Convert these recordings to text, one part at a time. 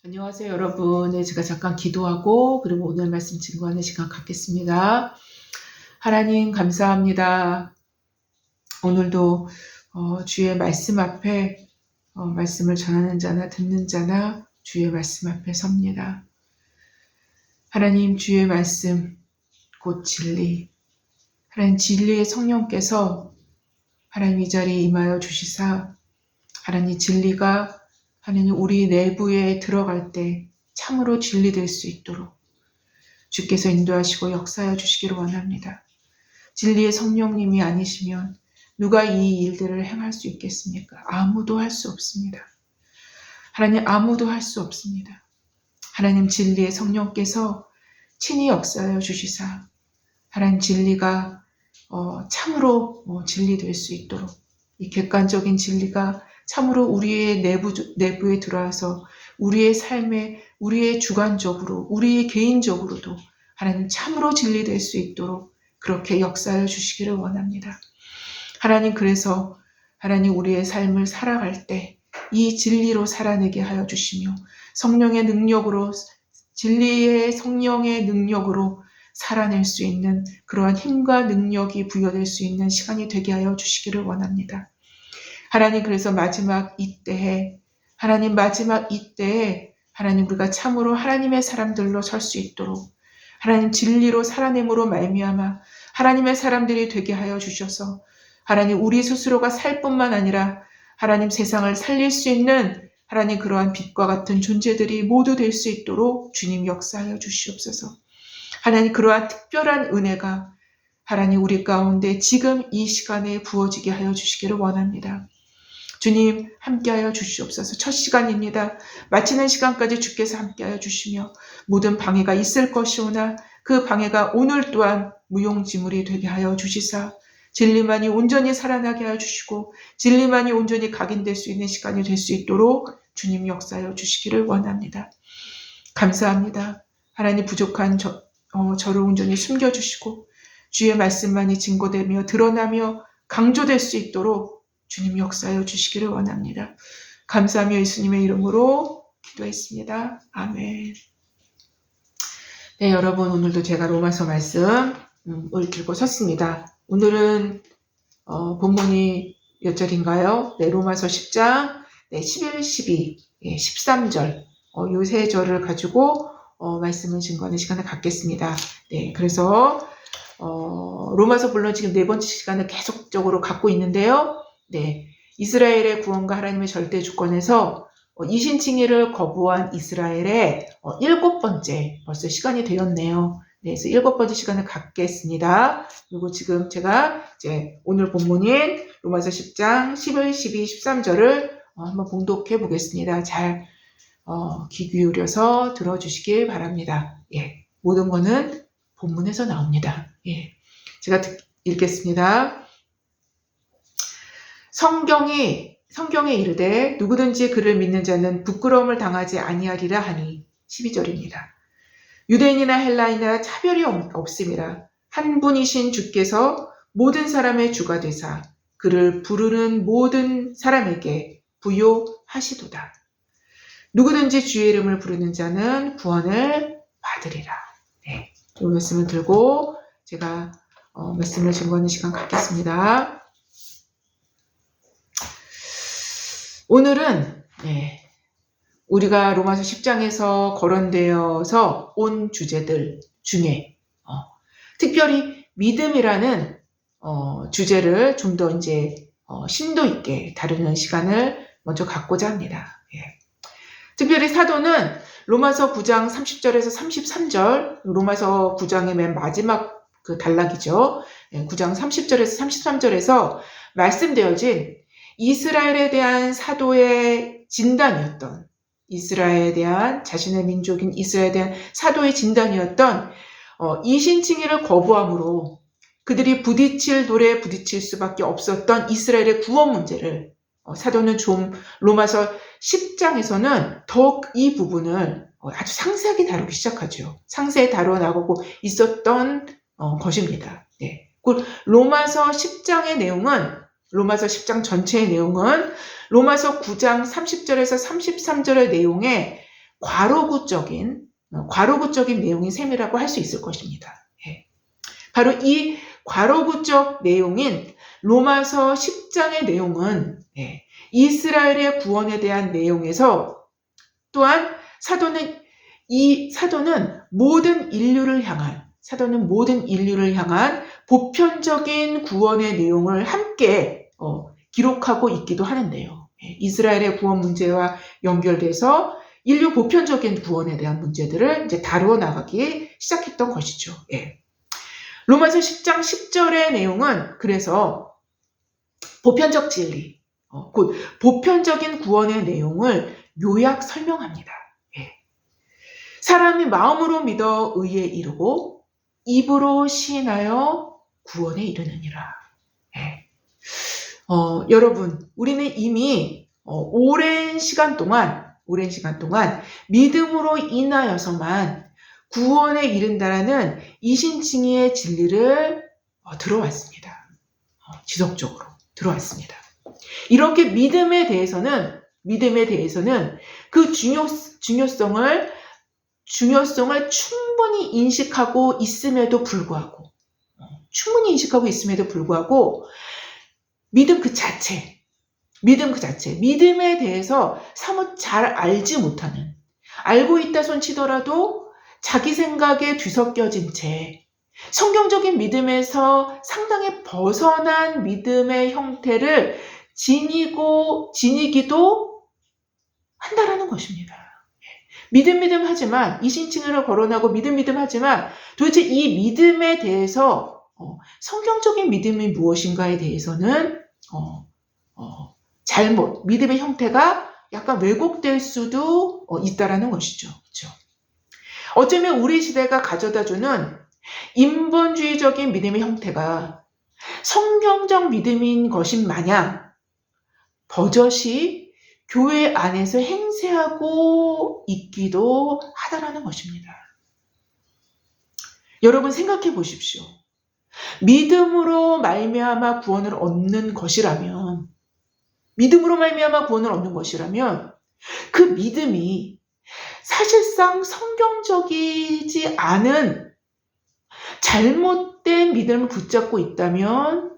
안녕하세요, 여러분. 네, 제가 잠깐 기도하고 그리고 오늘 말씀 증거하는 시간 갖겠습니다. 하나님 감사합니다. 오늘도 주의 말씀 앞에 말씀을 전하는 자나 듣는 자나 주의 말씀 앞에 섭니다. 하나님 주의 말씀 곧 진리. 하나님 진리의 성령께서 하나님 이 자리에 임하여 주시사 하나님 진리가 하나님 우리 내부에 들어갈 때 참으로 진리될 수 있도록 주께서 인도하시고 역사하여 주시기를 원합니다. 진리의 성령님이 아니시면 누가 이 일들을 행할 수 있겠습니까? 아무도 할 수 없습니다. 하나님 아무도 할 수 없습니다. 하나님 진리의 성령께서 친히 역사하여 주시사 하나님 진리가 참으로 진리될 수 있도록 이 객관적인 진리가 참으로 우리의 내부에 들어와서 우리의 삶에 우리의 주관적으로 우리의 개인적으로도 하나님 참으로 진리될 수 있도록 그렇게 역사하여 주시기를 원합니다. 하나님 그래서 하나님 우리의 삶을 살아갈 때 이 진리로 살아내게 하여 주시며 성령의 능력으로 진리의 성령의 능력으로 살아낼 수 있는 그러한 힘과 능력이 부여될 수 있는 시간이 되게 하여 주시기를 원합니다. 하나님 그래서 마지막 이때에 하나님 우리가 참으로 하나님의 사람들로 설 수 있도록 하나님 진리로 살아냄으로 말미암아 하나님의 사람들이 되게 하여 주셔서 하나님 우리 스스로가 살 뿐만 아니라 하나님 세상을 살릴 수 있는 하나님 그러한 빛과 같은 존재들이 모두 될 수 있도록 주님 역사하여 주시옵소서. 하나님 그러한 특별한 은혜가 하나님 우리 가운데 지금 이 시간에 부어지게 하여 주시기를 원합니다. 주님 함께하여 주시옵소서. 첫 시간입니다. 마치는 시간까지 주께서 함께하여 주시며 모든 방해가 있을 것이오나 그 방해가 오늘 또한 무용지물이 되게 하여 주시사 진리만이 온전히 살아나게 하여 주시고 진리만이 온전히 각인될 수 있는 시간이 될 수 있도록 주님 역사하여 주시기를 원합니다. 감사합니다. 하나님 부족한 저를 온전히 숨겨주시고 주의 말씀만이 증거되며 드러나며 강조될 수 있도록 주님 역사하여 주시기를 원합니다. 감사하며 예수님의 이름으로 기도했습니다. 아멘. 네, 여러분 오늘도 제가 로마서 말씀을 들고 섰습니다. 오늘은 본문이 몇 절인가요? 네, 로마서 10장 11, 12, 13절 요 세 절을 가지고 말씀을 증거하는 시간을 갖겠습니다. 네, 그래서 로마서 물론 지금 네 번째 시간을 계속적으로 갖고 있는데요. 네, 이스라엘의 구원과 하나님의 절대 주권에서 이신칭의를 거부한 이스라엘의 7번째 벌써 시간이 되었네요. 네, 그래서 7번째 시간을 갖겠습니다. 그리고 지금 제가 이제 오늘 본문인 로마서 10장 11, 12, 13절을 한번 봉독해 보겠습니다. 잘 귀 기울여서 들어주시길 바랍니다. 예, 모든 거는 본문에서 나옵니다. 예, 제가 읽겠습니다. 성경에 이르되 누구든지 그를 믿는 자는 부끄러움을 당하지 아니하리라 하니 12절입니다. 유대인이나 헬라인이나 차별이 없음이라 한 분이신 주께서 모든 사람의 주가 되사 그를 부르는 모든 사람에게 부요하시도다. 누구든지 주의 이름을 부르는 자는 구원을 받으리라. 네, 이 말씀을 들고 제가 말씀을 증거하는 시간 갖겠습니다. 오늘은 우리가 로마서 10장에서 거론되어서 온 주제들 중에 특별히 믿음이라는 주제를 좀 더 이제 심도 있게 다루는 시간을 먼저 갖고자 합니다. 예. 특별히 사도는 로마서 9장 30절에서 33절, 로마서 9장의 맨 마지막 그 단락이죠. 9장 30절에서 33절에서 말씀되어진 이스라엘에 대한 사도의 진단이었던 이스라엘에 대한 자신의 민족인 이스라엘에 대한 사도의 진단이었던 이신칭의를 거부함으로 그들이 부딪힐 돌에 부딪힐 수밖에 없었던 이스라엘의 구원 문제를 사도는 좀 로마서 10장에서는 더욱 이 부분을 아주 상세하게 다루기 시작하죠. 상세히 다뤄나가고 있었던 것입니다. 네. 로마서 10장의 내용은 로마서 10장 전체의 내용은 로마서 9장 30절에서 33절의 내용에 과로구적인 내용인 셈이라고 할 수 있을 것입니다. 예. 바로 이 과로구적 내용인 로마서 10장의 내용은 이스라엘의 구원에 대한 내용에서 또한 사도는 모든 인류를 향한 보편적인 구원의 내용을 함께 기록하고 있기도 하는데요. 이스라엘의 구원 문제와 연결돼서 인류 보편적인 구원에 대한 문제들을 이제 다루어 나가기 시작했던 것이죠. 로마서 10장 10절의 내용은 그래서 보편적 진리, 곧 보편적인 구원의 내용을 요약 설명합니다. 사람이 마음으로 믿어 의에 이르고 입으로 시인하여 구원에 이르느니라. 여러분, 우리는 이미 오랜 시간 동안 믿음으로 인하여서만 구원에 이른다라는 이신칭의의 진리를 들어왔습니다. 지속적으로 들어왔습니다. 이렇게 믿음에 대해서는 그 중요성을 충분히 인식하고 있음에도 불구하고 믿음 그 자체, 믿음에 대해서 사뭇 잘 알지 못하는, 알고 있다 손 치더라도 자기 생각에 뒤섞여진 채 성경적인 믿음에서 상당히 벗어난 믿음의 형태를 지니기도 한다라는 것입니다. 믿음 하지만, 이신칭의를 거론하고 믿음 하지만 도대체 이 믿음에 대해서 성경적인 믿음이 무엇인가에 대해서는 믿음의 형태가 약간 왜곡될 수도 있다라는 것이죠. 그렇죠? 어쩌면 우리 시대가 가져다주는 인본주의적인 믿음의 형태가 성경적 믿음인 것인 마냥 버젓이 교회 안에서 행세하고 있기도 하다라는 것입니다. 여러분 생각해 보십시오. 믿음으로 말미암아 구원을 얻는 것이라면 그 믿음이 사실상 성경적이지 않은 잘못된 믿음을 붙잡고 있다면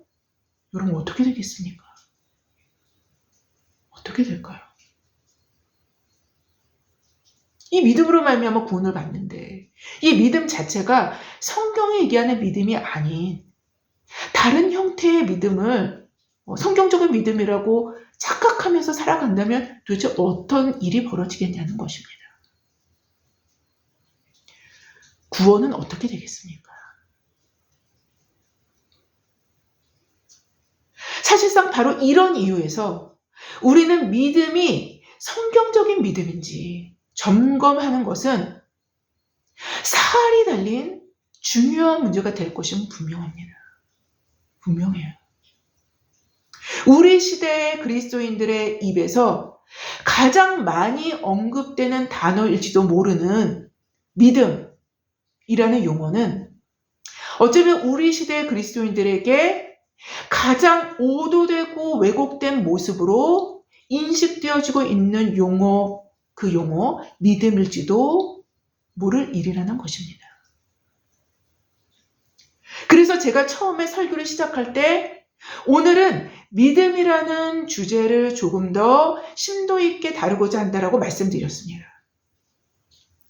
여러분 어떻게 되겠습니까? 어떻게 될까요? 이 믿음으로 말미암아 구원을 받는데 이 믿음 자체가 성경이 얘기하는 믿음이 아닌 다른 형태의 믿음을 성경적인 믿음이라고 착각하면서 살아간다면 도대체 어떤 일이 벌어지겠냐는 것입니다. 구원은 어떻게 되겠습니까? 사실상 바로 이런 이유에서 우리는 믿음이 성경적인 믿음인지 점검하는 것은 사활이 달린 중요한 문제가 될 것은 분명합니다. 분명해요. 우리 시대의 그리스도인들의 입에서 가장 많이 언급되는 단어일지도 모르는 믿음이라는 용어는 어쩌면 우리 시대의 그리스도인들에게 가장 오도되고 왜곡된 모습으로 인식되어지고 있는 그 용어 믿음일지도 모를 일이라는 것입니다. 그래서 제가 처음에 설교를 시작할 때 오늘은 믿음이라는 주제를 조금 더 심도 있게 다루고자 한다라고 말씀드렸습니다.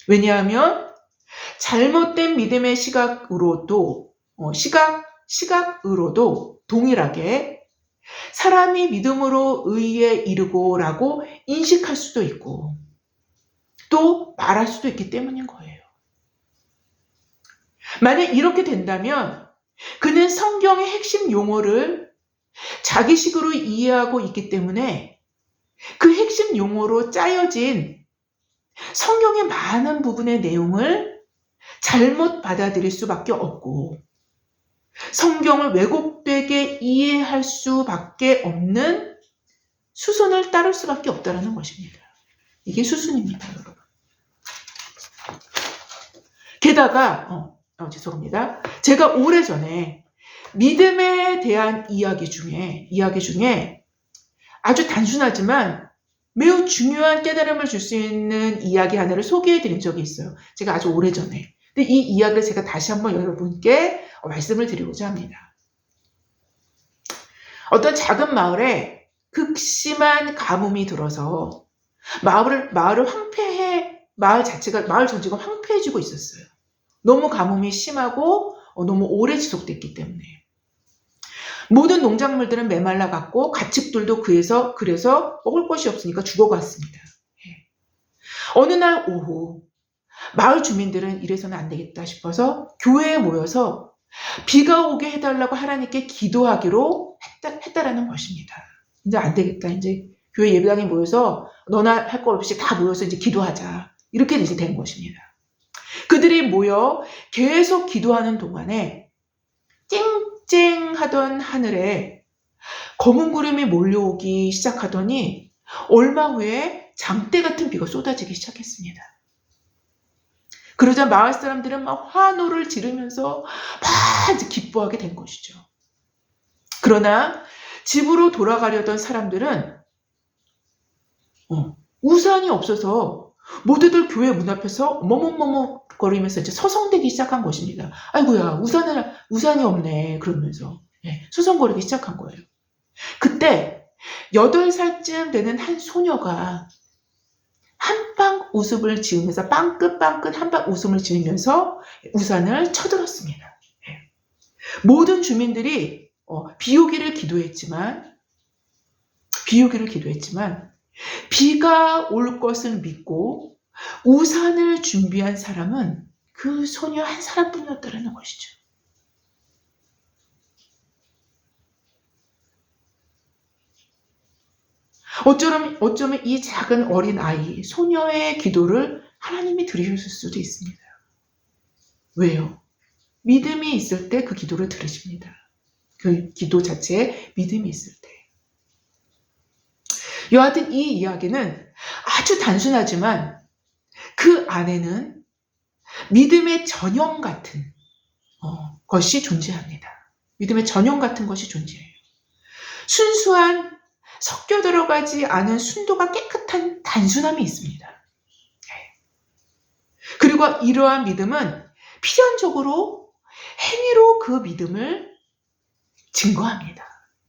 왜냐하면 잘못된 믿음의 시각으로도 동일하게 사람이 믿음으로 의에 이르고라고 인식할 수도 있고 또 말할 수도 있기 때문인 거예요. 만약 이렇게 된다면 그는 성경의 핵심 용어를 자기식으로 이해하고 있기 때문에 그 핵심 용어로 짜여진 성경의 많은 부분의 내용을 잘못 받아들일 수밖에 없고 성경을 왜곡되게 이해할 수밖에 없는 수순을 따를 수밖에 없다는 것입니다. 이게 수순입니다, 여러분. 게다가 죄송합니다. 제가 오래전에 믿음에 대한 이야기 중에 아주 단순하지만 매우 중요한 깨달음을 줄 수 있는 이야기 하나를 소개해 드린 적이 있어요. 제가 아주 오래전에. 근데 이 이야기를 제가 다시 한번 여러분께 말씀을 드리고자 합니다. 어떤 작은 마을에 극심한 가뭄이 들어서 마을 전체가 황폐해지고 있었어요. 너무 가뭄이 심하고 너무 오래 지속됐기 때문에. 모든 농작물들은 메말라갔고 가축들도 그래서 먹을 것이 없으니까 죽어갔습니다. 어느 날 오후 마을 주민들은 이래서는 안 되겠다 싶어서 교회에 모여서 비가 오게 해달라고 하나님께 기도하기로 했다라는 것입니다. 이제 안 되겠다. 이제 교회 예배당에 모여서 너나 할 거 없이 다 모여서 이제 기도하자. 이렇게 이제 된 것입니다. 그들이 모여 계속 기도하는 동안에 쨍쨍하던 하늘에 검은 구름이 몰려오기 시작하더니 얼마 후에 장대 같은 비가 쏟아지기 시작했습니다. 그러자 마을 사람들은 막 환호를 지르면서 막 이제 기뻐하게 된 것이죠. 그러나 집으로 돌아가려던 사람들은 우산이 없어서 모두들 교회 문 앞에서 머뭇머뭇거리면서 이제 서성대기 시작한 것입니다. 아이고야, 우산이 없네. 그러면서 서성거리기 시작한 거예요. 그때 8살쯤 되는 한 소녀가 한방 웃음을 지으면서 빵긋빵긋 한방 웃음을 지으면서 우산을 쳐들었습니다. 모든 주민들이 비오기를 기도했지만 비가 올 것을 믿고 우산을 준비한 사람은 그 소녀 한 사람뿐이었다는 것이죠. 어쩌면 이 작은 어린 아이, 소녀의 기도를 하나님이 들으셨을 수도 있습니다. 왜요? 믿음이 있을 때 그 기도를 들으십니다. 그 기도 자체에 믿음이 있을 때. 여하튼 이 이야기는 아주 단순하지만 그 안에는 믿음의 전형 같은 것이 존재합니다. 믿음의 전형 같은 것이 존재해요. 순수한 섞여 들어가지 않은 순도가 깨끗한 단순함이 있습니다. 그리고 이러한 믿음은 필연적으로 행위로 그 믿음을 증거합니다.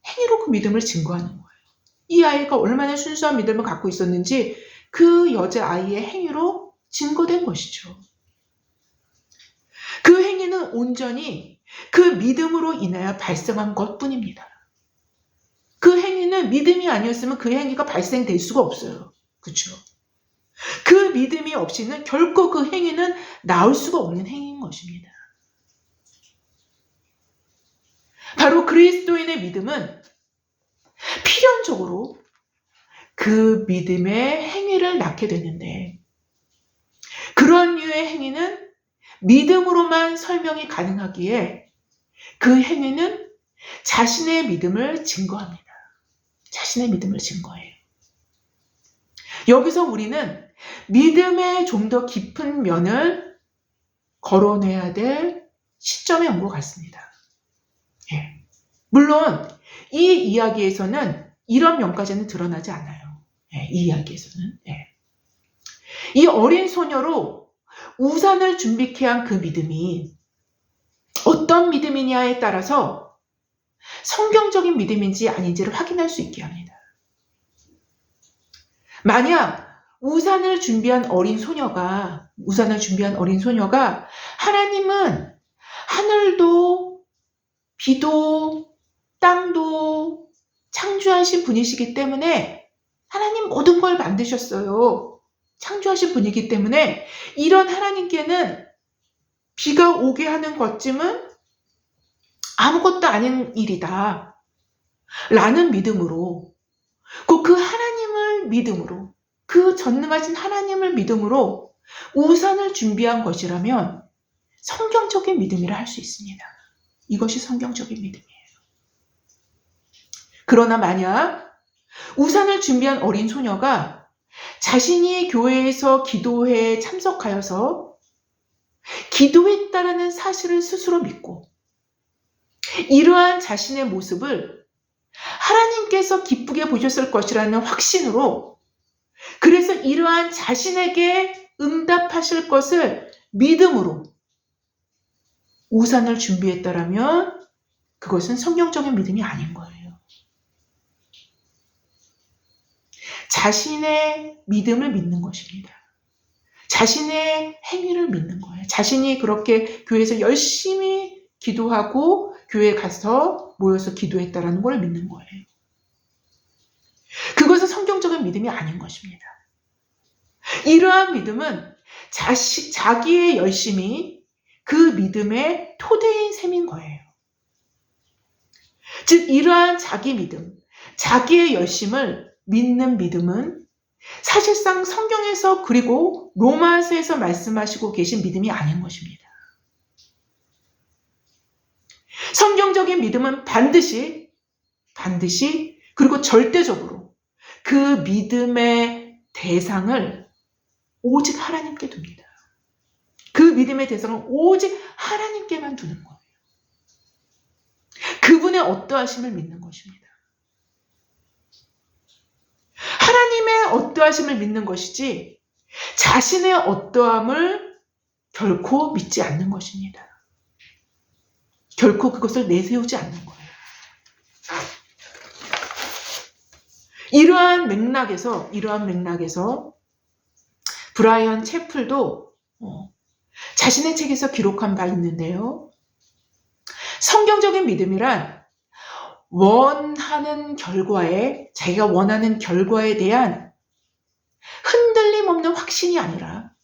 행위로 그 믿음을 증거하는 거예요. 이 아이가 얼마나 순수한 믿음을 갖고 있었는지 그 여자아이의 행위로 증거된 것이죠. 그 행위는 온전히 그 믿음으로 인하여 발생한 것뿐입니다. 그 행위는 믿음이 아니었으면 그 행위가 발생될 수가 없어요. 그렇죠? 그 믿음이 없이는 결코 그 행위는 나올 수가 없는 행위인 것입니다. 바로 그리스도인의 믿음은 필연적으로 그 믿음의 행위를 낳게 되는데 그런 류의 행위는 믿음으로만 설명이 가능하기에 그 행위는 자신의 믿음을 증거합니다. 자신의 믿음을 증거해요. 여기서 우리는 믿음의 좀 더 깊은 면을 거론해야 될 시점에 온 것 같습니다. 물론 이 이야기에서는 이런 면까지는 드러나지 않아요. 이 이야기에서는. 이 어린 소녀로 우산을 준비케 한 그 믿음이 어떤 믿음이냐에 따라서 성경적인 믿음인지 아닌지를 확인할 수 있게 합니다. 만약 우산을 준비한 어린 소녀가 하나님은 하늘도 비도 땅도 창조하신 분이시기 때문에 하나님 모든 걸 만드셨어요. 창조하신 분이기 때문에 이런 하나님께는 비가 오게 하는 것쯤은 아무것도 아닌 일이다. 라는 믿음으로 그 하나님을 믿음으로 그 전능하신 하나님을 믿음으로 우산을 준비한 것이라면 성경적인 믿음이라 할 수 있습니다. 이것이 성경적인 믿음이에요. 그러나 만약 우산을 준비한 어린 소녀가 자신이 교회에서 기도회에 참석하여서 기도했다라는 사실을 스스로 믿고 이러한 자신의 모습을 하나님께서 기쁘게 보셨을 것이라는 확신으로 그래서 이러한 자신에게 응답하실 것을 믿음으로 우산을 준비했다라면 그것은 성경적인 믿음이 아닌 거예요. 자신의 믿음을 믿는 것입니다. 자신의 행위를 믿는 거예요. 자신이 그렇게 교회에서 열심히 기도하고 교회에 가서 모여서 기도했다라는 걸 믿는 거예요. 그것은 성경적인 믿음이 아닌 것입니다. 이러한 믿음은 자기의 열심이 그 믿음의 토대인 셈인 거예요. 즉 이러한 자기 믿음, 자기의 열심을 믿는 믿음은 사실상 성경에서 그리고 로마서에서 말씀하시고 계신 믿음이 아닌 것입니다. 성경적인 믿음은 반드시 그리고 절대적으로 그 믿음의 대상을 오직 하나님께 둡니다. 그 믿음의 대상을 오직 하나님께만 두는 거예요. 그분의 어떠하심을 믿는 것입니다. 하나님의 어떠하심을 믿는 것이지 자신의 어떠함을 결코 믿지 않는 것입니다. 결코 그것을 내세우지 않는 거예요. 이러한 맥락에서 브라이언 채플도 자신의 책에서 기록한 바 있는데요. 성경적인 믿음이란 자기가 원하는 결과에 대한 흔들림 없는 확신이 아니라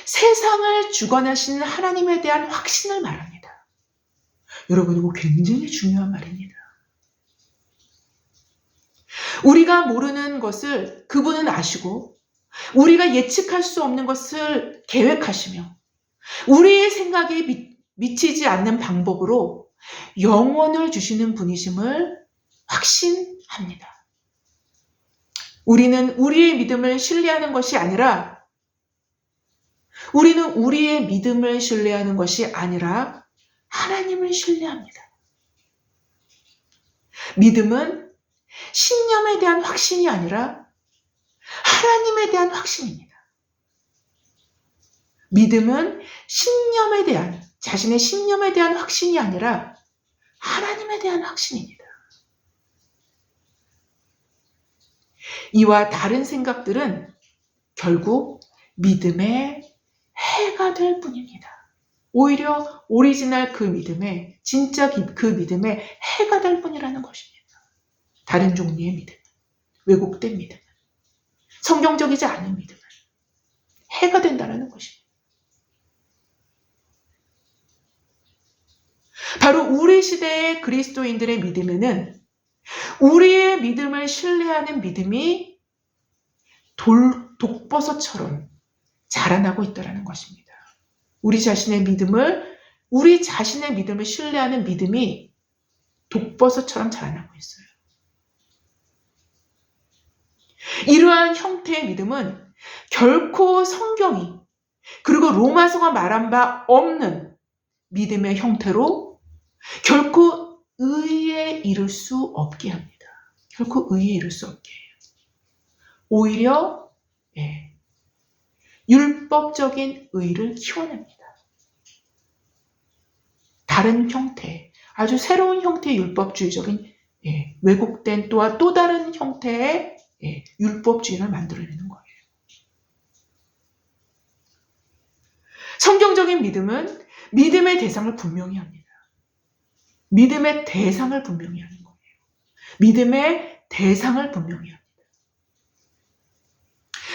세상을 주관하시는 하나님에 대한 확신을 말합니다. 여러분, 이거 굉장히 중요한 말입니다. 우리가 모르는 것을 그분은 아시고 우리가 예측할 수 없는 것을 계획하시며 우리의 생각에 미치지 않는 방법으로 영원을 주시는 분이심을 확신합니다. 우리는 우리의 믿음을 신뢰하는 것이 아니라 하나님을 신뢰합니다. 믿음은 신념에 대한 확신이 아니라 하나님에 대한 확신입니다. 믿음은 자신의 신념에 대한 확신이 아니라 하나님에 대한 확신입니다. 이와 다른 생각들은 결국 믿음의 해가 될 뿐입니다. 오히려 오리지널 진짜 그 믿음의 해가 될 뿐이라는 것입니다. 다른 종류의 믿음, 왜곡된 믿음, 성경적이지 않은 믿음은 해가 된다는 것입니다. 바로 우리 시대의 그리스도인들의 믿음에는 우리의 믿음을 신뢰하는 믿음이 독버섯처럼 자라나고 있다는 것입니다. 우리 자신의 믿음을 신뢰하는 믿음이 독버섯처럼 자라나고 있어요. 이러한 형태의 믿음은 결코 성경이 그리고 로마서가 말한 바 없는 믿음의 형태로 결코 의에 이를 수 없게 합니다. 결코 의에 이를 수 없게 해요. 오히려 율법적인 의를 키워냅니다. 다른 형태, 아주 새로운 형태의 율법주의적인 왜곡된 또 다른 형태의 율법주의를 만들어내는 거예요. 성경적인 믿음은 믿음의 대상을 분명히 합니다. 믿음의 대상을 분명히 하는 거예요. 믿음의 대상을 분명히 합니다.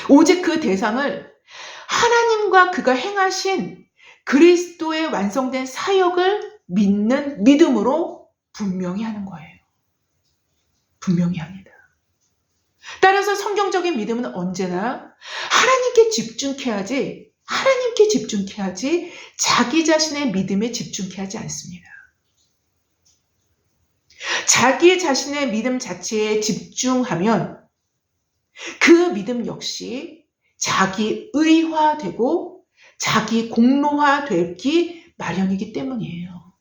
오직 그 대상을 하나님과 그가 행하신 그리스도의 완성된 사역을 믿는 믿음으로 분명히 하는 거예요. 분명히 합니다. 따라서 성경적인 믿음은 언제나 하나님께 집중해야지 자기 자신의 믿음에 집중하지 않습니다. 자기 자신의 믿음 자체에 집중하면 그 믿음 역시 자기 의화되고 자기 공로화되기 마련이기 때문이에요.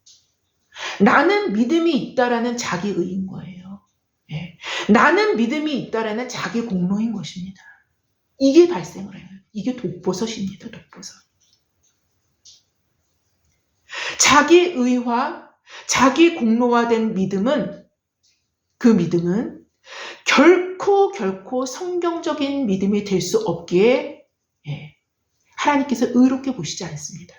나는 믿음이 있다라는 자기 의인 거예요. 예. 나는 믿음이 있다라는 자기 공로인 것입니다. 이게 발생을 해요. 이게 독버섯입니다. 독버섯. 자기 의화, 자기 공로화된 믿음은, 그 믿음은 결코 성경적인 믿음이 될 수 없기에 하나님께서 의롭게 보시지 않습니다.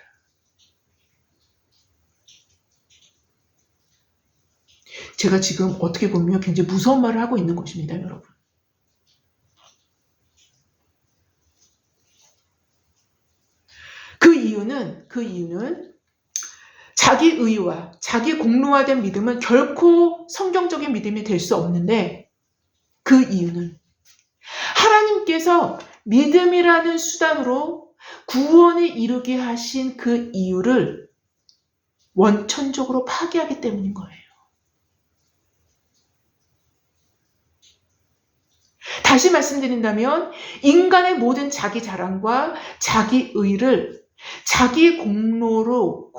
제가 지금 어떻게 보면 굉장히 무서운 말을 하고 있는 것입니다, 여러분. 그 이유는 자기 의와 자기 공로화된 믿음은 결코 성경적인 믿음이 될 수 없는데, 그 이유는 하나님께서 믿음이라는 수단으로 구원을 이루게 하신 그 이유를 원천적으로 파괴하기 때문인 거예요. 다시 말씀드린다면 인간의 모든 자기 자랑과 자기 의를 자기 공로로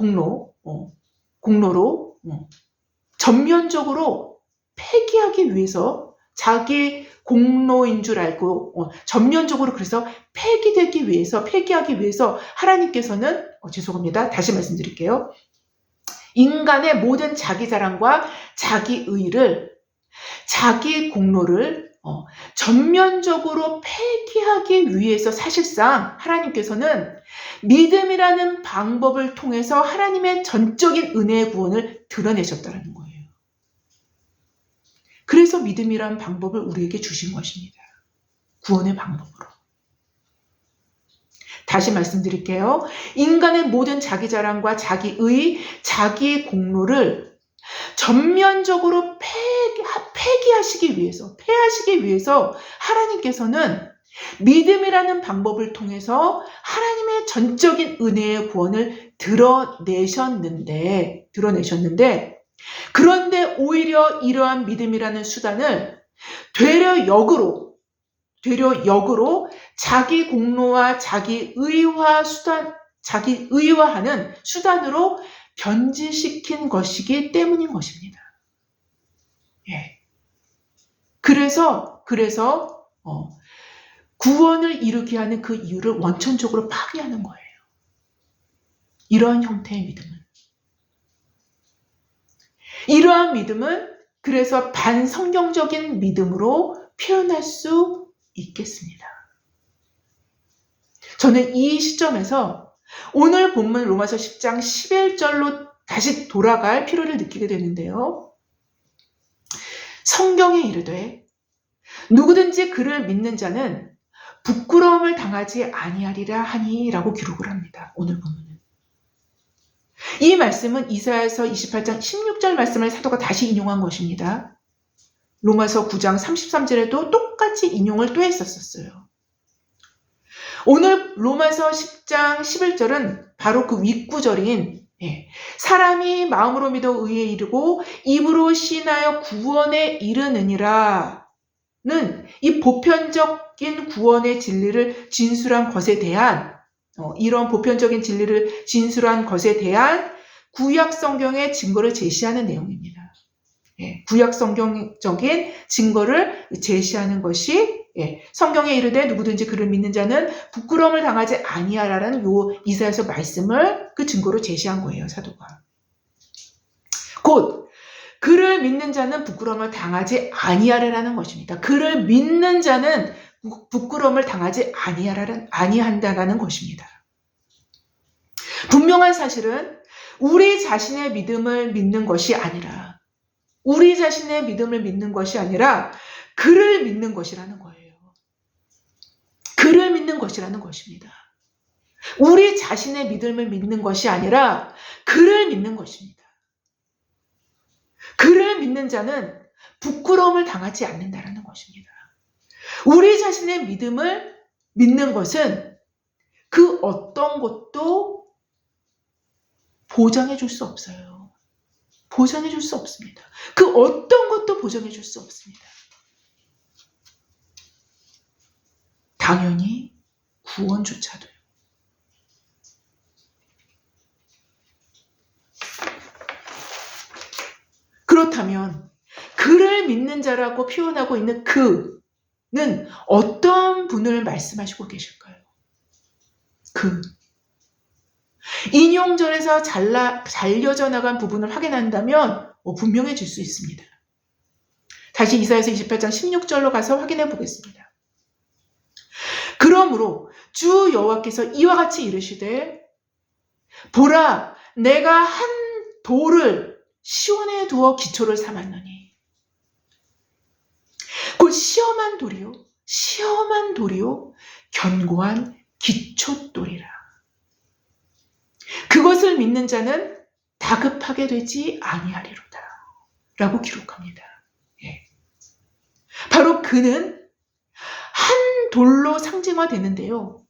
전면적으로 폐기하기 위해서, 자기 공로인 줄 알고 전면적으로 그래서 폐기하기 위해서 하나님께서는 죄송합니다. 다시 말씀드릴게요. 인간의 모든 자기 자랑과 자기 의를, 자기 공로를 전면적으로 폐기하기 위해서 사실상 하나님께서는 믿음이라는 방법을 통해서 하나님의 전적인 은혜의 구원을 드러내셨다는 거예요. 그래서 믿음이라는 방법을 우리에게 주신 것입니다. 구원의 방법으로. 다시 말씀드릴게요. 인간의 모든 자기 자랑과 자기 의, 자기 공로를 전면적으로 폐하시기 위해서 하나님께서는 믿음이라는 방법을 통해서 하나님의 전적인 은혜의 구원을 드러내셨는데, 그런데 오히려 이러한 믿음이라는 수단을 되려 역으로 자기 공로와 자기 의화하는 수단으로 변질시킨 것이기 때문인 것입니다. 예. 그래서 구원을 이루게 하는 그 이유를 원천적으로 파괴하는 거예요. 이러한 형태의 믿음은. 이러한 믿음은 그래서 반성경적인 믿음으로 표현할 수 있겠습니다. 저는 이 시점에서 오늘 본문 로마서 10장 11절로 다시 돌아갈 필요를 느끼게 되는데요. 성경에 이르되 누구든지 그를 믿는 자는 부끄러움을 당하지 아니하리라 하니 라고 기록을 합니다. 오늘 본문은. 이 말씀은 이사야서 28장 16절 말씀을 사도가 다시 인용한 것입니다. 로마서 9장 33절에도 똑같이 인용을 또 했었어요. 오늘 로마서 10장 11절은 바로 그 윗구절인 사람이 마음으로 믿어 의에 이르고 입으로 시인하여 구원에 이르느니라 는 이 보편적인 구원의 진리를 진술한 것에 대한 이런 보편적인 진리를 진술한 것에 대한 구약 성경의 증거를 제시하는 내용입니다. 구약 성경적인 증거를 제시하는 것이 성경에 이르되 누구든지 그를 믿는 자는 부끄러움을 당하지 아니하라는 요 이사야서 말씀을 그 증거로 제시한 거예요, 사도가. 곧 그를 믿는 자는 부끄러움을 당하지 아니하라는 것입니다. 그를 믿는 자는 부끄러움을 당하지 아니한다라는 것입니다. 분명한 사실은 우리 자신의 믿음을 믿는 것이 아니라 그를 믿는 것이라는 거예요. 그를 믿는 것이라는 것입니다. 우리 자신의 믿음을 믿는 것이 아니라 그를 믿는 것입니다. 그를 믿는 자는 부끄러움을 당하지 않는다라는 것입니다. 우리 자신의 믿음을 믿는 것은 그 어떤 것도 보장해 줄 수 없어요. 보장해 줄 수 없습니다. 그 어떤 것도 보장해 줄 수 없습니다. 당연히 구원조차도요. 그렇다면 그를 그를 믿는 자라고 표현하고 있는 그는 어떤 분을 말씀하시고 계실까요? 인용절에서 잘려져 나간 부분을 확인한다면 분명해질 수 있습니다. 다시 이사야서 28장 16절로 가서 확인해 보겠습니다. 그러므로 주 여호와께서 이와 같이 이르시되 보라 내가 한 돌을 시온에 두어 기초를 삼았노니 곧 시험한 돌이요 견고한 기초돌이라. 그것을 믿는 자는 다급하게 되지 아니하리로다 라고 기록합니다. 바로 그는 한 돌로 상징화되는데요.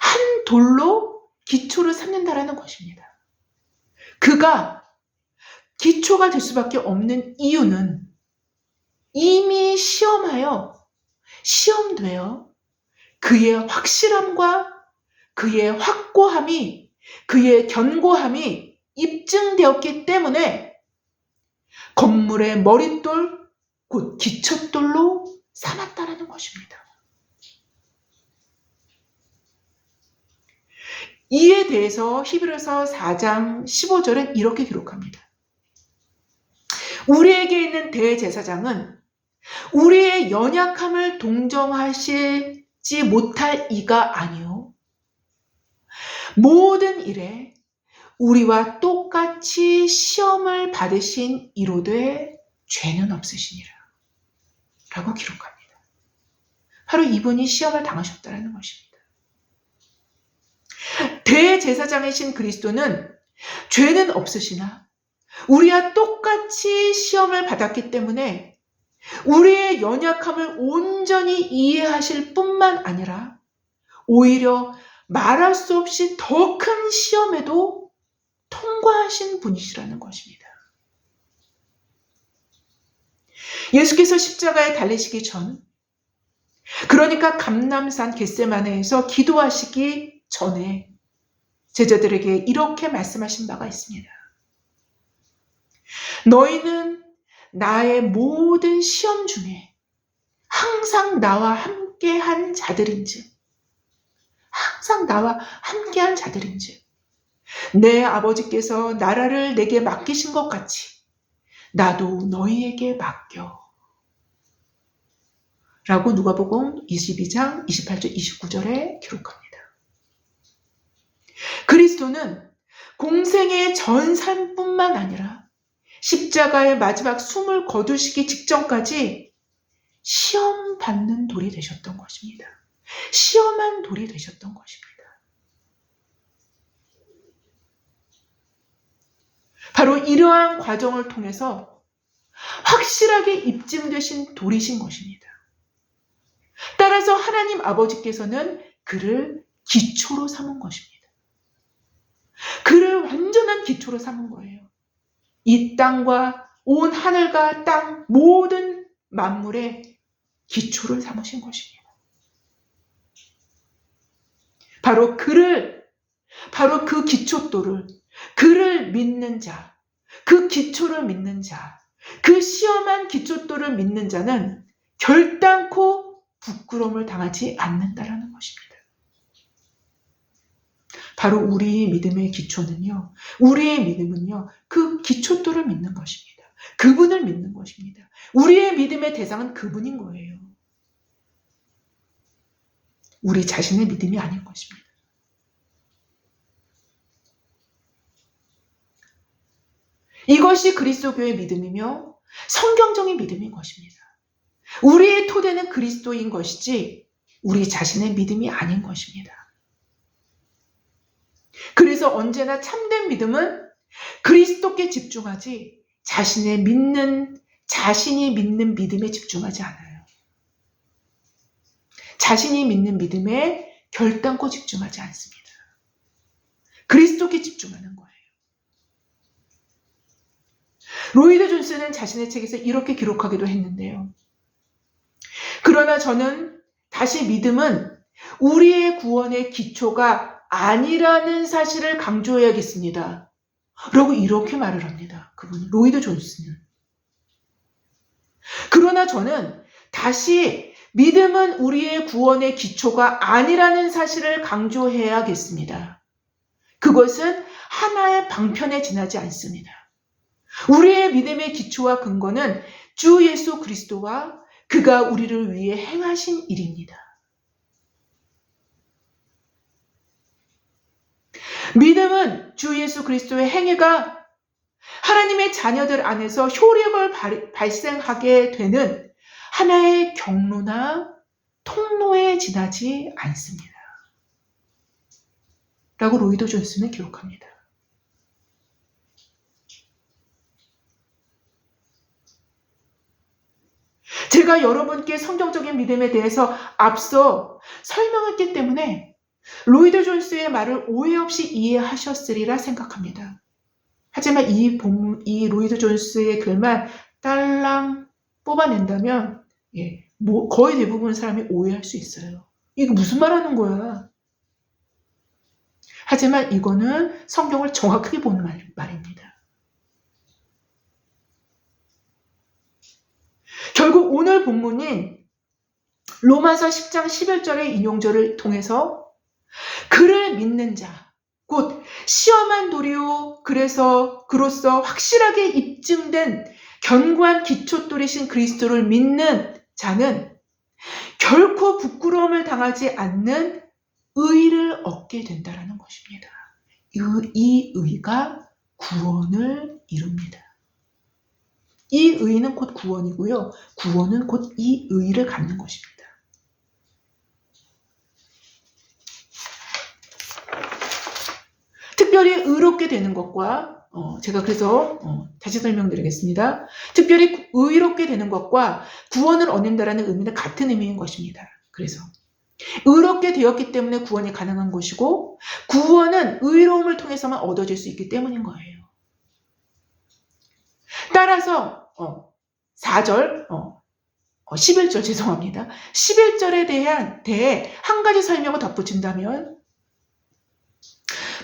한 돌로 기초를 삼는다라는 것입니다. 그가 기초가 될 수밖에 없는 이유는 이미 시험되어 그의 확실함과 그의 확고함이 그의 견고함이 입증되었기 때문에 건물의 머릿돌 곧 기초돌로 삼았다라는 것입니다. 이에 대해서 히브리서 4장 15절은 이렇게 기록합니다. 우리에게 있는 대제사장은 우리의 연약함을 동정하시지 못할 이가 아니요 모든 일에 우리와 똑같이 시험을 받으신 이로되 죄는 없으시니라 라고 기록합니다. 바로 이분이 시험을 당하셨다는 것입니다. 대제사장이신 그리스도는 죄는 없으시나 우리와 똑같이 시험을 받았기 때문에 우리의 연약함을 온전히 이해하실 뿐만 아니라 오히려 말할 수 없이 더 큰 시험에도 통과하신 분이시라는 것입니다. 예수께서 십자가에 달리시기 전, 그러니까 감람산 겟세마네에서 기도하시기 전에 제자들에게 이렇게 말씀하신 바가 있습니다. 너희는 나의 모든 시험 중에 항상 나와 함께한 자들인즉 내 아버지께서 나라를 내게 맡기신 것 같이 나도 너희에게 맡겨 라고 누가복음 22장 28절 29절에 기록합니다. 그리스도는 공생의 전 삶뿐만 아니라 십자가의 마지막 숨을 거두시기 직전까지 시험받는 돌이 되셨던 것입니다. 시험한 돌이 되셨던 것입니다. 바로 이러한 과정을 통해서 확실하게 입증되신 돌이신 것입니다. 따라서 하나님 아버지께서는 그를 기초로 삼은 것입니다. 그를 완전한 기초로 삼은 거예요. 이 땅과 온 하늘과 땅 모든 만물의 기초를 삼으신 것입니다. 바로 그 기초돌을, 그를 믿는 자, 그 기초를 믿는 자, 그 시험한 기초돌을 믿는 자는 결단코 부끄러움을 당하지 않는다라는 것입니다. 바로 우리의 믿음의 기초는요, 우리의 믿음은요, 그 기초돌을 믿는 것입니다. 그분을 믿는 것입니다. 우리의 믿음의 대상은 그분인 거예요. 우리 자신의 믿음이 아닌 것입니다. 이것이 그리스도교의 믿음이며 성경적인 믿음인 것입니다. 우리의 토대는 그리스도인 것이지 우리 자신의 믿음이 아닌 것입니다. 그래서 언제나 참된 믿음은 그리스도께 집중하지 자신이 믿는 믿음에 집중하지 않아요. 자신이 믿는 믿음에 결단코 집중하지 않습니다. 그리스도께 집중하는 거예요. 로이드 존스는 자신의 책에서 이렇게 기록하기도 했는데요. 그러나 저는 다시 믿음은 우리의 구원의 기초가 아니라는 사실을 강조해야겠습니다. 라고 이렇게 말을 합니다. 그분 로이드 존스는. 그러나 저는 다시 믿음은 우리의 구원의 기초가 아니라는 사실을 강조해야겠습니다. 그것은 하나의 방편에 지나지 않습니다. 우리의 믿음의 기초와 근거는 주 예수 그리스도와 그가 우리를 위해 행하신 일입니다. 믿음은 주 예수 그리스도의 행위가 하나님의 자녀들 안에서 효력을 발생하게 되는 하나의 경로나 통로에 지나지 않습니다. 라고 로이드 존슨은 기록합니다. 제가 여러분께 성경적인 믿음에 대해서 앞서 설명했기 때문에 로이드 존스의 말을 오해 없이 이해하셨으리라 생각합니다. 하지만 이 로이드 존스의 글만 딸랑 뽑아낸다면 거의 대부분 사람이 오해할 수 있어요. 이게 무슨 말 하는 거야? 하지만 이거는 성경을 정확하게 보는 말입니다. 결국 오늘 본문인 로마서 10장 11절의 인용절을 통해서 그를 믿는 자, 곧 시험한 도리요 그로써 확실하게 입증된 견고한 기초돌이신 그리스도를 믿는 자는 결코 부끄러움을 당하지 않는 의를 얻게 된다는 것입니다. 이 의가 구원을 이룹니다. 이 의는 곧 구원이고요. 구원은 곧 이 의를 갖는 것입니다. 특별히 의롭게 되는 것과 제가 그래서 다시 설명드리겠습니다. 특별히 의롭게 되는 것과 구원을 얻는다라는 의미는 같은 의미인 것입니다. 그래서 의롭게 되었기 때문에 구원이 가능한 것이고 구원은 의로움을 통해서만 얻어질 수 있기 때문인 거예요. 따라서 4절, 11절 죄송합니다. 11절에 대해 한 가지 설명을 덧붙인다면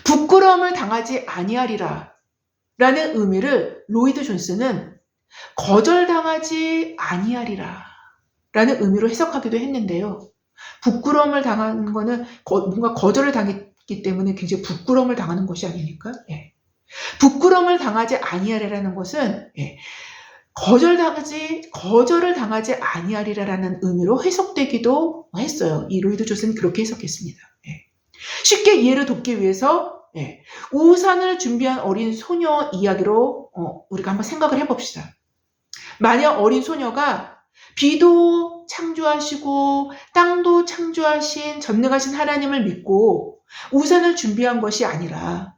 부끄러움을 당하지 아니하리라 라는 의미를 로이드 존스는 거절당하지 아니하리라 라는 의미로 해석하기도 했는데요. 부끄러움을 당하는 거는 뭔가 거절을 당했기 때문에 굉장히 부끄러움을 당하는 것이 아니니까. 부끄러움을 당하지 아니하리라는 것은 거절을 당하지 아니하리라는 의미로 해석되기도 했어요. 이 로이드 존스는 그렇게 해석했습니다. 쉽게 이해를 돕기 위해서 우산을 준비한 어린 소녀 이야기로 우리가 한번 생각을 해봅시다. 만약 어린 소녀가 비도 창조하시고 땅도 창조하신 전능하신 하나님을 믿고 우산을 준비한 것이 아니라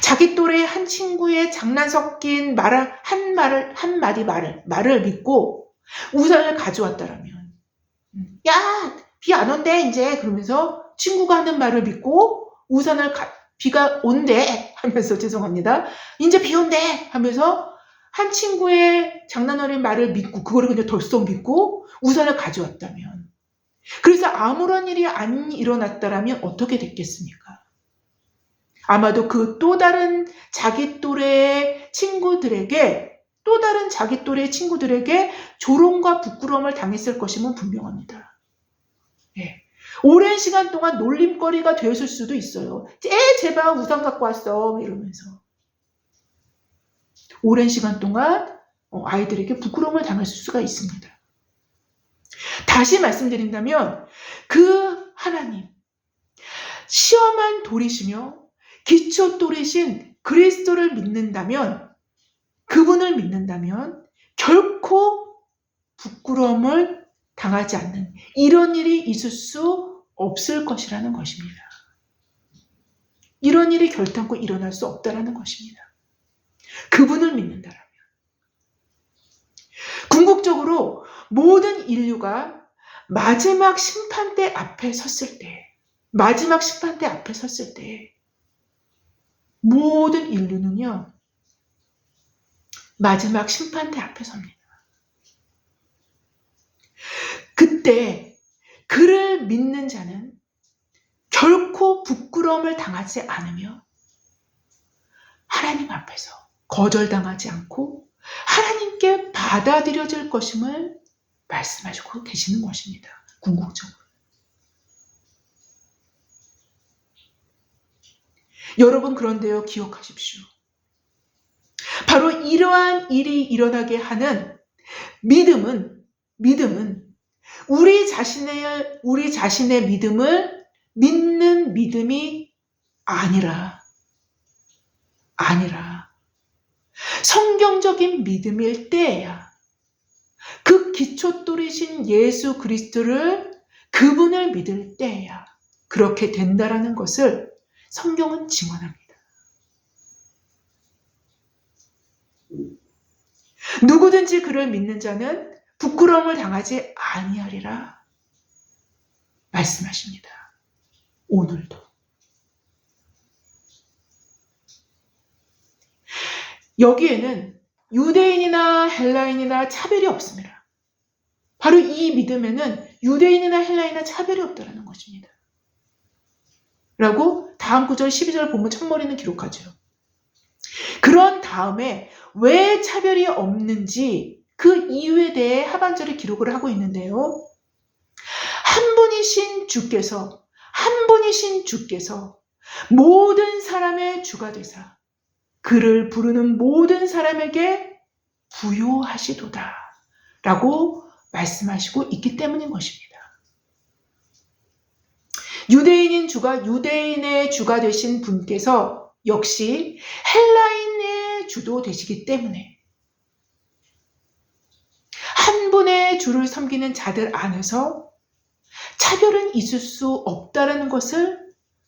자기 또래 한 친구의 장난 섞인 한마디 말을 믿고 우산을 가져왔다라면 야, 비 안 온대 이제 그러면서 친구가 하는 말을 믿고 우산을 비가 온대 하면서 죄송합니다. 이제 비 온대 하면서 한 친구의 장난 어린 말을 믿고 그거를 그냥 덜썩 믿고 우산을 가져왔다면 그래서 아무런 일이 안 일어났다라면 어떻게 됐겠습니까? 아마도 그 또 다른 자기 또래의 친구들에게 조롱과 부끄러움을 당했을 것임은 분명합니다. 오랜 시간 동안 놀림거리가 되었을 수도 있어요. 제발 우산 갖고 왔어 이러면서 오랜 시간 동안 아이들에게 부끄러움을 당했을 수가 있습니다. 다시 말씀드린다면 그 하나님 시험한 돌이시며 기초 돌이신 그리스도를 믿는다면 그분을 믿는다면 결코 부끄러움을 당하지 않는 이런 일이 있을 수 없을 것이라는 것입니다. 이런 일이 결단코 일어날 수 없다라는 것입니다. 그분을 믿는다라면. 궁극적으로 모든 인류가 마지막 심판대 앞에 섰을 때 모든 인류는요 마지막 심판대 앞에 섭니다. 그때 그를 믿는 자는 결코 부끄러움을 당하지 않으며 하나님 앞에서 거절당하지 않고 하나님께 받아들여질 것임을 말씀하시고 계시는 것입니다. 궁극적으로. 여러분, 그런데요, 기억하십시오. 바로 이러한 일이 일어나게 하는 믿음은 우리 자신의 믿음을 믿는 믿음이 아니라 성경적인 믿음일 때에야 그 기초돌이신 예수 그리스도를, 그분을 믿을 때에야 그렇게 된다라는 것을 성경은 증언합니다. 누구든지 그를 믿는 자는 부끄러움을 당하지 아니하리라 말씀하십니다. 오늘도. 여기에는 유대인이나 헬라인이나 차별이 없습니다. 바로 이 믿음에는 유대인이나 헬라인이나 차별이 없다는 것입니다. 라고 다음 9절 12절 본문 첫머리는 기록하죠. 그런 다음에 왜 차별이 없는지 그 이유에 대해 하반절에 기록을 하고 있는데요. 한 분이신 주께서 모든 사람의 주가 되사 그를 부르는 모든 사람에게 부요하시도다 라고 말씀하시고 있기 때문인 것입니다. 유대인인 주가 유대인의 주가 되신 분께서 역시 헬라인의 주도 되시기 때문에 한 분의 주를 섬기는 자들 안에서 차별은 있을 수 없다는 것을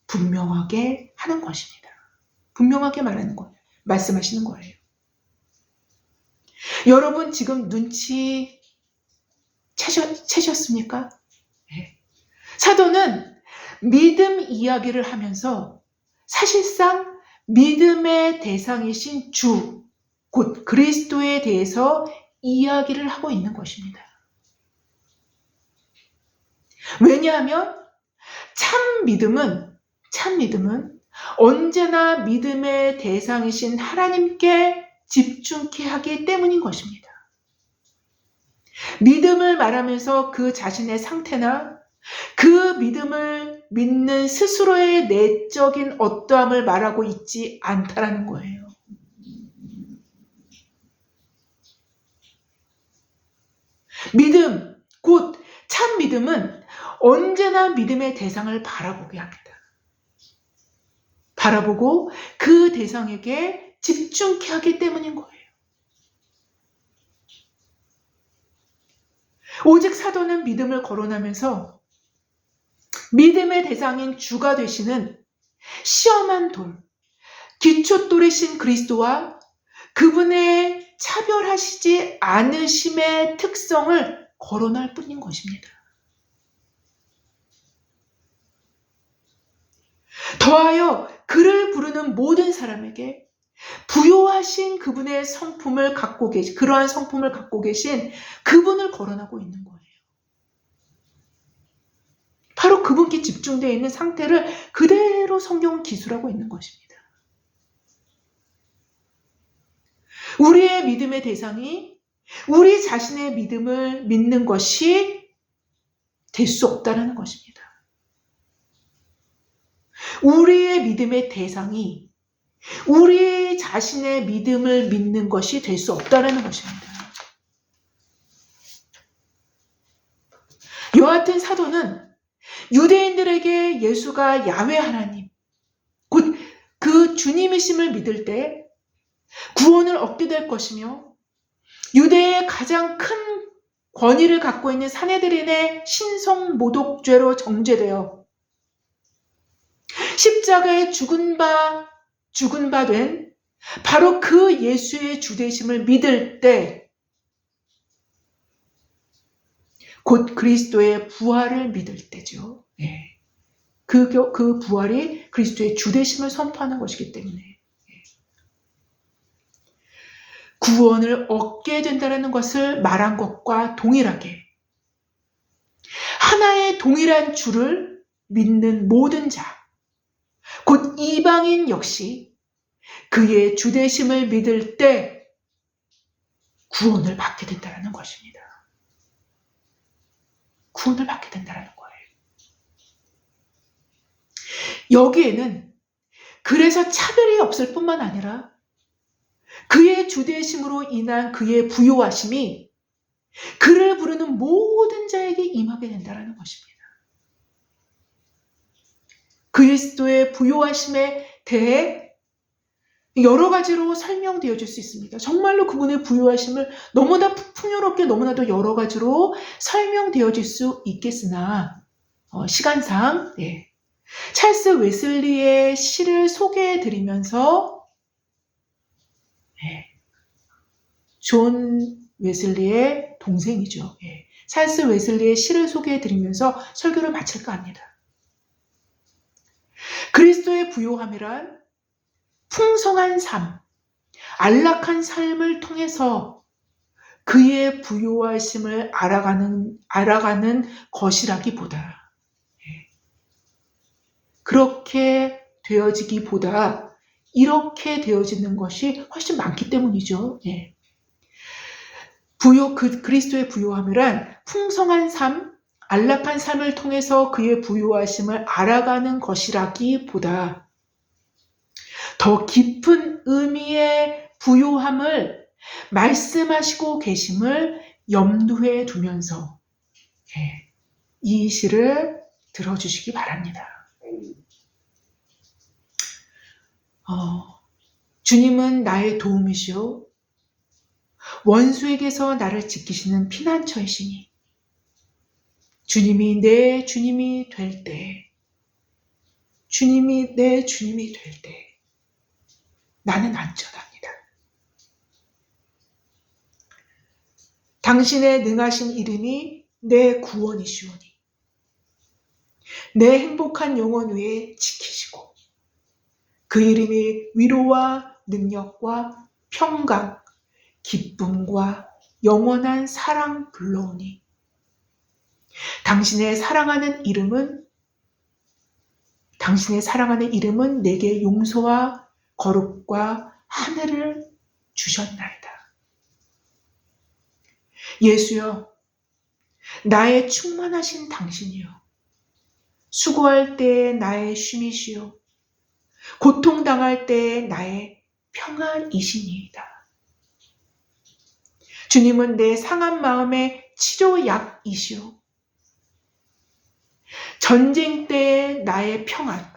분명하게 하는 것입니다. 분명하게 말하는 거예요. 말씀하시는 거예요. 여러분, 지금 눈치 채셨습니까? 네. 사도는 믿음 이야기를 하면서 사실상 믿음의 대상이신 주, 곧 그리스도에 대해서 이야기를 하고 있는 것입니다. 왜냐하면 참 믿음은 언제나 믿음의 대상이신 하나님께 집중케 하기 때문인 것입니다. 믿음을 말하면서 그 자신의 상태나 그 믿음을 믿는 스스로의 내적인 어떠함을 말하고 있지 않다라는 거예요. 믿음, 곧 참 믿음은 언제나 믿음의 대상을 바라보게 합니다. 바라보고 그 대상에게 집중케 하기 때문인 거예요. 오직 사도는 믿음을 거론하면서 믿음의 대상인 주가 되시는 시험한 돌, 기초돌이신 그리스도와 그분의 차별하시지 않으심의 특성을 거론할 뿐인 것입니다. 더하여 그를 부르는 모든 사람에게 부요하신 그분의 성품을 갖고 계신, 그러한 성품을 갖고 계신 그분을 거론하고 있는 거예요. 바로 그분께 집중되어 있는 상태를 그대로 성경은 기술하고 있는 것입니다. 우리의 믿음의 대상이 우리 자신의 믿음을 믿는 것이 될 수 없다는 것입니다. 우리의 믿음의 대상이 우리 자신의 믿음을 믿는 것이 될 수 없다는 것입니다. 여하튼 사도는 유대인들에게 예수가 야훼 하나님, 곧 그 주님이심을 믿을 때 구원을 얻게 될 것이며 유대의 가장 큰 권위를 갖고 있는 산헤드린의 신성모독죄로 정죄되어 십자가에 죽은 바 된 바로 그 예수의 주되심을 믿을 때 곧 그리스도의 부활을 믿을 때죠. 네. 그 부활이 그리스도의 주되심을 선포하는 것이기 때문에 구원을 얻게 된다는 것을 말한 것과 동일하게 하나의 동일한 주를 믿는 모든 자, 곧 이방인 역시 그의 주되심을 믿을 때 구원을 받게 된다는 것입니다. 구원을 받게 된다는 거예요. 여기에는 그래서 차별이 없을 뿐만 아니라 그의 주되심으로 인한 그의 부요하심이 그를 부르는 모든 자에게 임하게 된다는 것입니다. 그리스도의 부요하심에 대해 여러 가지로 설명되어질 수 있습니다. 정말로 그분의 부요하심을 너무나 풍요롭게 너무나도 여러 가지로 설명되어질 수 있겠으나 시간상 찰스 웨슬리의 시를 소개해드리면서 존 웨슬리의 동생이죠. 찰스 웨슬리의 시를 소개해드리면서 설교를 마칠까 합니다. 그리스도의 부요함이란 풍성한 삶, 안락한 삶을 통해서 그의 부요하심을 알아가는 것이라기보다 그렇게 되어지기보다 이렇게 되어지는 것이 훨씬 많기 때문이죠. 그리스도의 부요함이란 풍성한 삶, 안락한 삶을 통해서 그의 부요하심을 알아가는 것이라기보다 더 깊은 의미의 부요함을 말씀하시고 계심을 염두에 두면서 이 시를 들어주시기 바랍니다. 주님은 나의 도움이시오. 원수에게서 나를 지키시는 피난처이시니 주님이 내 주님이 될 때, 주님이 내 주님이 될 때 나는 안전합니다. 당신의 능하신 이름이 내 구원이시오니 내 행복한 영혼 위에 지키시고 그 이름이 위로와 능력과 평강, 기쁨과 영원한 사랑 불러오니 당신의 사랑하는 이름은 내게 용서와 거룩과 하늘을 주셨나이다. 예수여, 나의 충만하신 당신이여, 수고할 때의 나의 쉼이시여, 고통당할 때의 나의 평안이시니이다. 주님은 내 상한 마음의 치료약이시오. 전쟁 때의 나의 평안,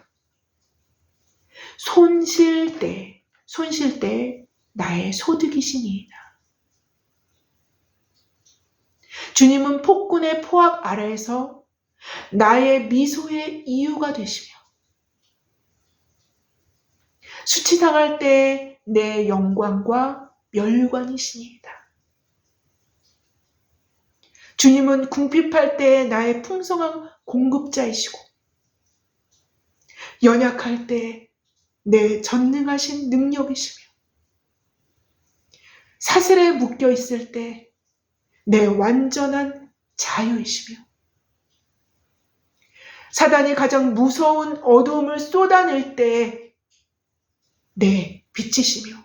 손실 때 나의 소득이시니이다. 주님은 폭군의 포악 아래에서 나의 미소의 이유가 되시며 수치당할 때 내 영광과 멸관이시니이다. 주님은 궁핍할 때 나의 풍성한 공급자이시고 연약할 때 내 전능하신 능력이시며 사슬에 묶여 있을 때 내 완전한 자유이시며 사단이 가장 무서운 어두움을 쏟아낼 때 내 빛이시며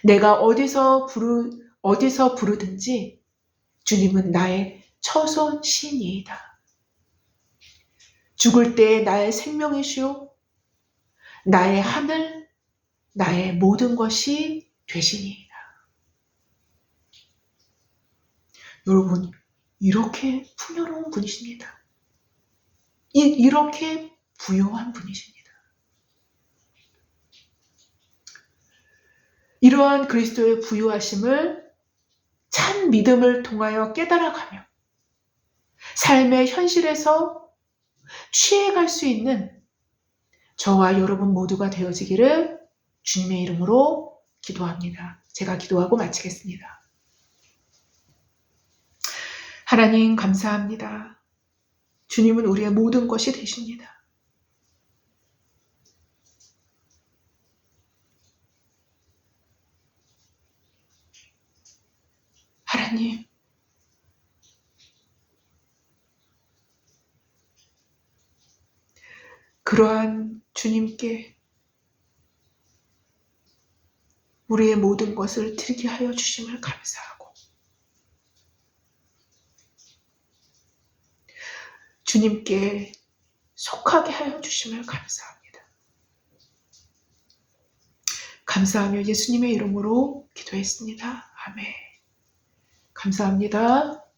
내가 어디서 부르든지 주님은 나의 처소시니이다. 죽을 때 나의 생명이시오 나의 하늘, 나의 모든 것이 되시니이다. 여러분, 이렇게 풍요로운 분이십니다. 이렇게 부요한 분이십니다. 이러한 그리스도의 부요하심을 참 믿음을 통하여 깨달아가며 삶의 현실에서 취해갈 수 있는 저와 여러분 모두가 되어지기를 주님의 이름으로 기도합니다. 제가 기도하고 마치겠습니다. 하나님 감사합니다. 주님은 우리의 모든 것이 되십니다. 하나님, 그러한 주님께 우리의 모든 것을 드리게 하여 주심을 감사하고 주님께 속하게 하여 주심을 감사합니다. 감사하며 예수님의 이름으로 기도했습니다. 아멘. 감사합니다.